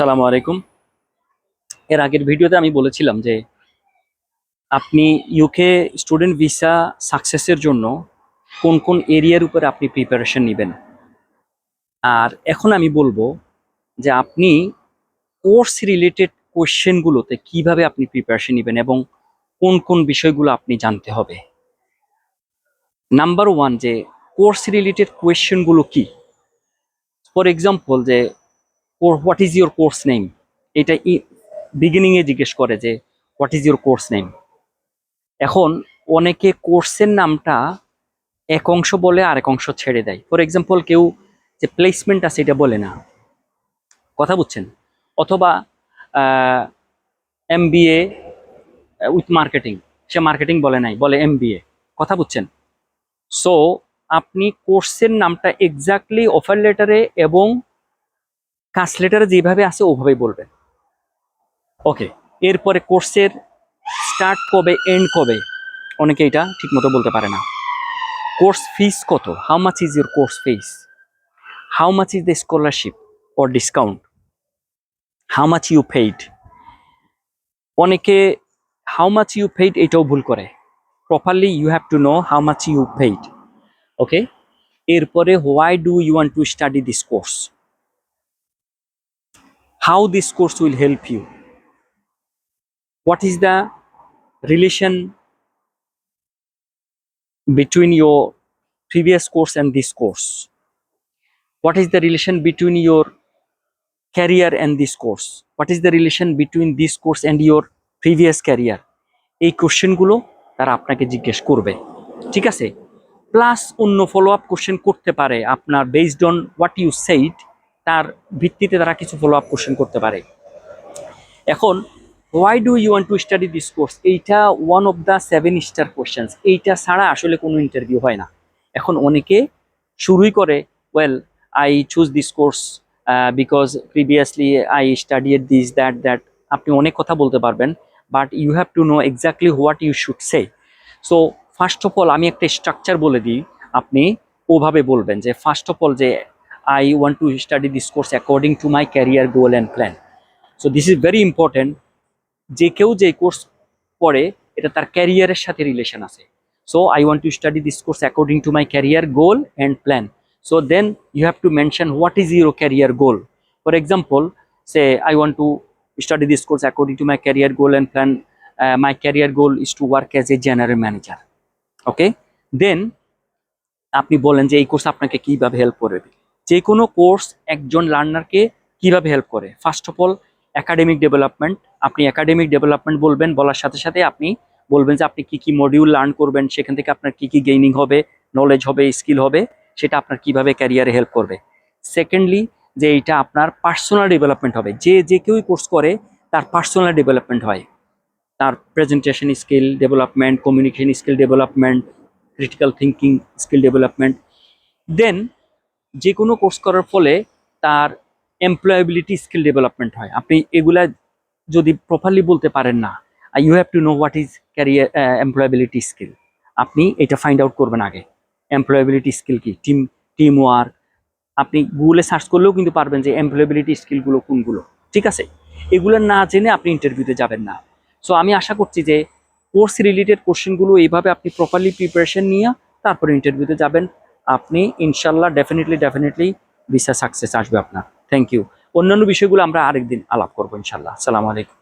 আসসালামু আলাইকুম। এর আগের ভিডিওতে আমি বলেছিলাম যে আপনি ইউকে স্টুডেন্ট ভিসা সাকসেসের জন্য কোন কোন এরিয়ার উপরে আপনি প্রিপারেশন নেবেন। আর এখন আমি বলবো যে আপনি কোর্স রিলেটেড কোয়েশ্চেনগুলোতে কিভাবে আপনি প্রিপারেশন নেবেন এবং কোন কোন বিষয়গুলো আপনি জানতে হবে। নাম্বার ওয়ান, যে কোর্স রিলেটেড কোয়েশ্চেনগুলো কি। ফর এক্সাম্পল, যে what is your course name, এটা বিগিনিংয়ে জিজ্ঞেস করে যে what is your course name. এখন অনেকে কোর্সের নামটা এক অংশ বলে আরেক অংশ ছেড়ে দেয়। ফর এক্সাম্পল, কেউ যে প্লেসমেন্ট আছে এটা বলে না, কথা বুঝছেন, অথবা MBA with marketing, say marketing বলে নাই, বলে MBA, কথা বুঝছেন। সো আপনি কোর্সের নামটা এক্স্যাক্টলি অফার লেটারে এবং কাজ লেটারে যেভাবে আছে ওভাবেই বলবেন। ওকে, এরপরে কোর্সের স্টার্ট কবে এন্ড কবে, অনেকে এটা ঠিক মতো বলতে পারে না। কোর্স ফিস কত, how much is your course fees, how much is the scholarship or discount, how much you paid। অনেকে how much you paid এটাও ভুল করে। Properly you have to know how much you paid। Okay, এরপরে why do you want to study this course, how this course will help you, what is the relation between your previous course and this course, what is the relation between your career and this course, what is the relation between this course and your previous career। এই কোশ্চেনগুলো তারা আপনাকে জিজ্ঞেস করবে, ঠিক আছে। Plus অন্য follow up question করতে পারে আপনার based on what you said, তার ভিত্তিতে তারা কিছু ফলো আপ কোশ্চেন করতে পারে। এখন why do you want to study this course, এইটা one of the 7 star questions, এইটা ছাড়া আসলে কোনো ইন্টারভিউ হয় না। এখন অনেকে শুরুই করে well I choose this course because previously I studied this that. আপনি অনেক কথা বলতে পারবেন, but you have to know exactly what you should say. So first of all আমি একটা স্ট্রাকচার বলে দিই, আপনি ওভাবে বলবেন যে ফার্স্ট অফ অল যে I want to study this course according to my career goal and plan. So this is very important. যে কেউ যে কোর্স করে এটা তার ক্যারিয়ারের সাথে রিলেশন আছে। So I want to study this course according to my career goal and plan. So then you have to mention what is your career goal. For example, say I want to study this course according to my career goal and plan. My career goal is to work as a general manager. ওকে, দেন আপনি বলেন যে এই course আপনাকে কিভাবে help করবে। যে কোনো course একজন লার্নারকে কিভাবে হেল্প করে, first of all academic development. আপনি একাডেমিক ডেভেলপমেন্ট বলবেন, বলার সাথে সাথে আপনি বলবেন যে আপনি কি কি মডিউল লার্ন করবেন, সেখান থেকে আপনার কি কি গেইনিং হবে, নলেজ হবে, স্কিল হবে, সেটা আপনার কিভাবে ক্যারিয়ারে হেল্প করবে। সেকেন্ডলি, যে এইটা আপনার পার্সোনাল ডেভেলপমেন্ট হবে। যে কেউই কোর্স করে তার পার্সোনাল ডেভেলপমেন্ট হয়, তার presentation skill development, communication skill development, critical thinking skill development. Then যে কোনো কোর্স করার ফলে তার এমপ্লয়াবিলিটি স্কিল ডেভেলপমেন্ট হয়। আপনি এগুলা যদি প্রপারলি বলতে পারেন না, you have to know what is career employability skill. আপনি এটা ফাইন্ড আউট করবেন আগে, এমপ্লয়াবিলিটি স্কিল কি, টিম ওয়ার্ক। আপনি গুগলে সার্চ করলেও কিন্তু পারবেন যে এমপ্লয়াবিলিটি স্কিলগুলো কোনগুলো, ঠিক আছে। এগুলো না জেনে আপনি ইন্টারভিউতে যাবেন না। সো আমি আশা করছি যে কোর্স রিলেটেড কোশ্চেনগুলো এইভাবে আপনি প্রপারলি প্রিপারেশন নিয়ে তারপরে ইন্টারভিউতে যাবেন, আপনি ইনশাল্লাহ ডেফিনেটলি ভিসা সাকসেস আসবে আপনার। Thank you. অন্যান্য বিষয়গুলো আমরা আরেকদিন আলাপ করবো ইনশাল্লাহ। আসসালামু আলাইকুম।